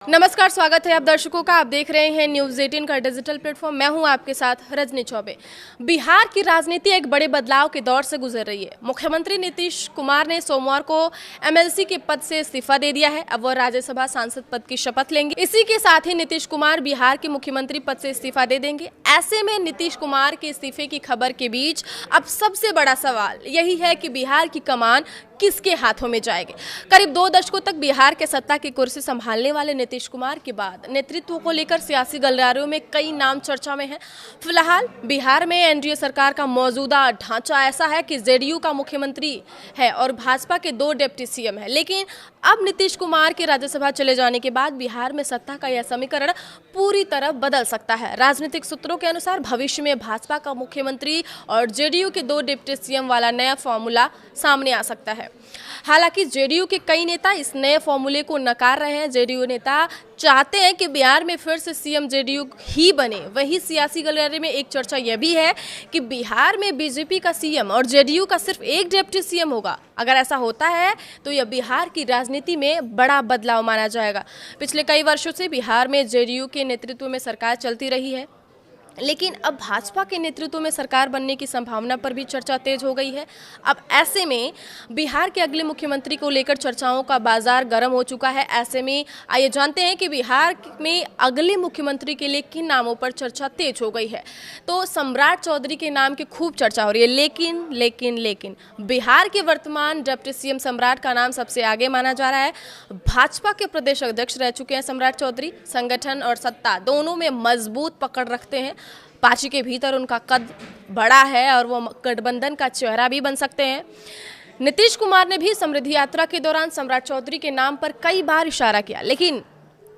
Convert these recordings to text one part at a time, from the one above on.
नमस्कार, स्वागत है आप दर्शकों का। आप देख रहे हैं न्यूज़ 18 का डिजिटल प्लेटफॉर्म। मैं हूं आपके साथ रजनी चौबे। बिहार की राजनीति एक बड़े बदलाव के दौर से गुजर रही है। मुख्यमंत्री नीतीश कुमार ने सोमवार को एमएलसी के पद से इस्तीफा दे दिया है। अब वह राज्यसभा सांसद पद की शपथ लेंगे। इसी के साथ ही नीतीश कुमार बिहार के मुख्यमंत्री पद से इस्तीफा दे देंगे। ऐसे में नीतीश कुमार के इस्तीफे की खबर के बीच अब सबसे बड़ा सवाल यही है कि बिहार की कमान किसके हाथों में जाएगी। करीब 2 दशकों तक बिहार के सत्ता की कुर्सी संभालने वाले नीतीश कुमार के बाद नेतृत्व को लेकर सियासी गलियारों में कई नाम चर्चा में हैं। फिलहाल बिहार में एनडीए सरकार का मौजूदा ढांचा ऐसा है कि जेडीयू का मुख्यमंत्री है और भाजपा के 2 डिप्टी सीएम हैं। लेकिन अब नीतीश कुमार के राज्यसभा चले जाने के बाद बिहार में सत्ता का यह समीकरण पूरी तरह बदल सकता है। राजनीतिक सूत्रों के अनुसार भविष्य में भाजपा का मुख्यमंत्री और जेडीयू के 2 डिप्टी सीएम वाला नया फॉर्मूला सामने आ सकता है। हालांकि जेडीयू के कई नेता इस नए फॉर्मूले को नकार रहे हैं। जेडीयू नेता चाहते हैं कि बिहार में फिर से सीएम जेडीयू ही बने। वही सियासी गलियारे में एक चर्चा यह भी है कि बिहार में बीजेपी का सीएम और जेडीयू का सिर्फ एक डिप्टी सीएम होगा। अगर ऐसा होता है तो यह बिहार की राजनीति में बड़ा बदलाव माना जाएगा। पिछले कई वर्षों से बिहार में जेडीयू के नेतृत्व में सरकार चलती रही है, लेकिन अब भाजपा के नेतृत्व में सरकार बनने की संभावना पर भी चर्चा तेज हो गई है। अब ऐसे में बिहार के अगले मुख्यमंत्री को लेकर चर्चाओं का बाजार गर्म हो चुका है। ऐसे में आइए जानते हैं कि बिहार में अगले मुख्यमंत्री के लिए किन नामों पर चर्चा तेज हो गई है। तो सम्राट चौधरी के नाम की खूब चर्चा हो रही है, लेकिन बिहार के वर्तमान डिप्टी सीएम सम्राट का नाम सबसे आगे माना जा रहा है। भाजपा के प्रदेश अध्यक्ष रह चुके हैं सम्राट चौधरी। संगठन और सत्ता दोनों में मजबूत पकड़ रखते हैं। पार्टी के भीतर उनका कद बड़ा है और वो गठबंधन का चेहरा भी बन सकते हैं। नीतीश कुमार ने भी समृद्धि यात्रा के दौरान सम्राट चौधरी के नाम पर कई बार इशारा किया, लेकिन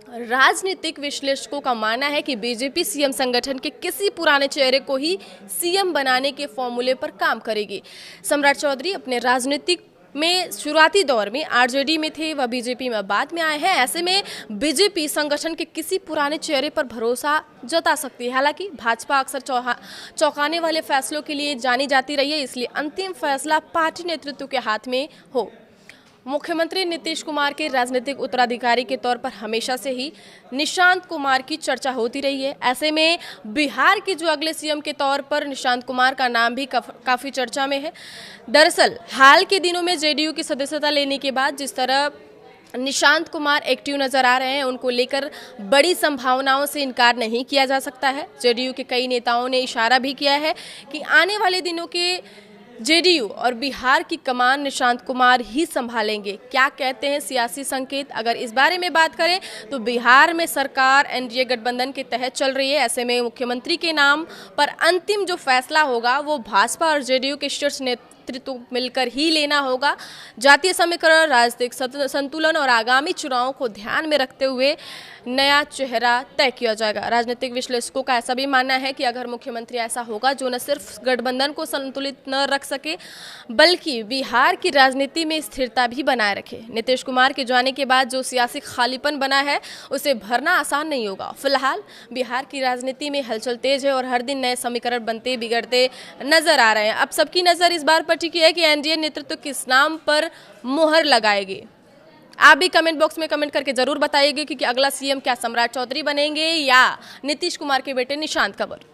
राजनीतिक विश्लेषकों का मानना है कि बीजेपी सीएम संगठन के किसी पुराने चेहरे को ही सीएम बनाने के फॉर्मूले पर काम करेगी। सम्राट चौधरी अपने राजनीतिक में शुरुआती दौर में आरजेडी में थे, वह बीजेपी में बाद में आए हैं। ऐसे में बीजेपी संगठन के किसी पुराने चेहरे पर भरोसा जता सकती है। हालांकि भाजपा अक्सर चौंकाने वाले फैसलों के लिए जानी जाती रही है, इसलिए अंतिम फैसला पार्टी नेतृत्व के हाथ में हो। मुख्यमंत्री नीतीश कुमार के राजनीतिक उत्तराधिकारी के तौर पर हमेशा से ही निशांत कुमार की चर्चा होती रही है। ऐसे में बिहार के जो अगले सीएम के तौर पर निशांत कुमार का नाम भी काफ़ी चर्चा में है। दरअसल हाल के दिनों में जेडीयू की सदस्यता लेने के बाद जिस तरह निशांत कुमार एक्टिव नजर आ रहे हैं, उनको लेकर बड़ी संभावनाओं से इनकार नहीं किया जा सकता है। जेडीयू के कई नेताओं ने इशारा भी किया है कि आने वाले दिनों के जेडीयू और बिहार की कमान निशांत कुमार ही संभालेंगे। क्या कहते हैं सियासी संकेत? अगर इस बारे में बात करें तो बिहार में सरकार एनडीए गठबंधन के तहत चल रही है। ऐसे में मुख्यमंत्री के नाम पर अंतिम जो फैसला होगा वो भाजपा और जेडीयू के शीर्ष नेतृत्व मिलकर ही लेना होगा। जातीय समीकरण, राजनीतिक संतुलन और आगामी चुनावों को ध्यान में रखते हुए नया चेहरा तय किया जाएगा। राजनीतिक विश्लेषकों का ऐसा भी मानना है कि अगर मुख्यमंत्री ऐसा होगा जो न सिर्फ गठबंधन को संतुलित न रख सके बल्कि बिहार की राजनीति में स्थिरता भी बनाए रखे। नीतीश कुमार के जाने के बाद जो सियासी खालीपन बना है उसे भरना आसान नहीं होगा। फिलहाल बिहार की राजनीति में हलचल तेज है और हर दिन नए समीकरण बनते बिगड़ते नजर आ रहे हैं। अब सबकी नजर इस बार पर टिकी है कि एनडीए नेतृत्व किस नाम पर मुहर लगाएगी। आप भी कमेंट बॉक्स में कमेंट करके जरूर बताइएगा कि अगला सीएम क्या सम्राट चौधरी बनेंगे या नीतीश कुमार के बेटे निशांत कुमार।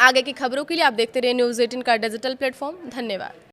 आगे की खबरों के लिए आप देखते रहिए न्यूज़ 18 का डिजिटल प्लेटफॉर्म। धन्यवाद।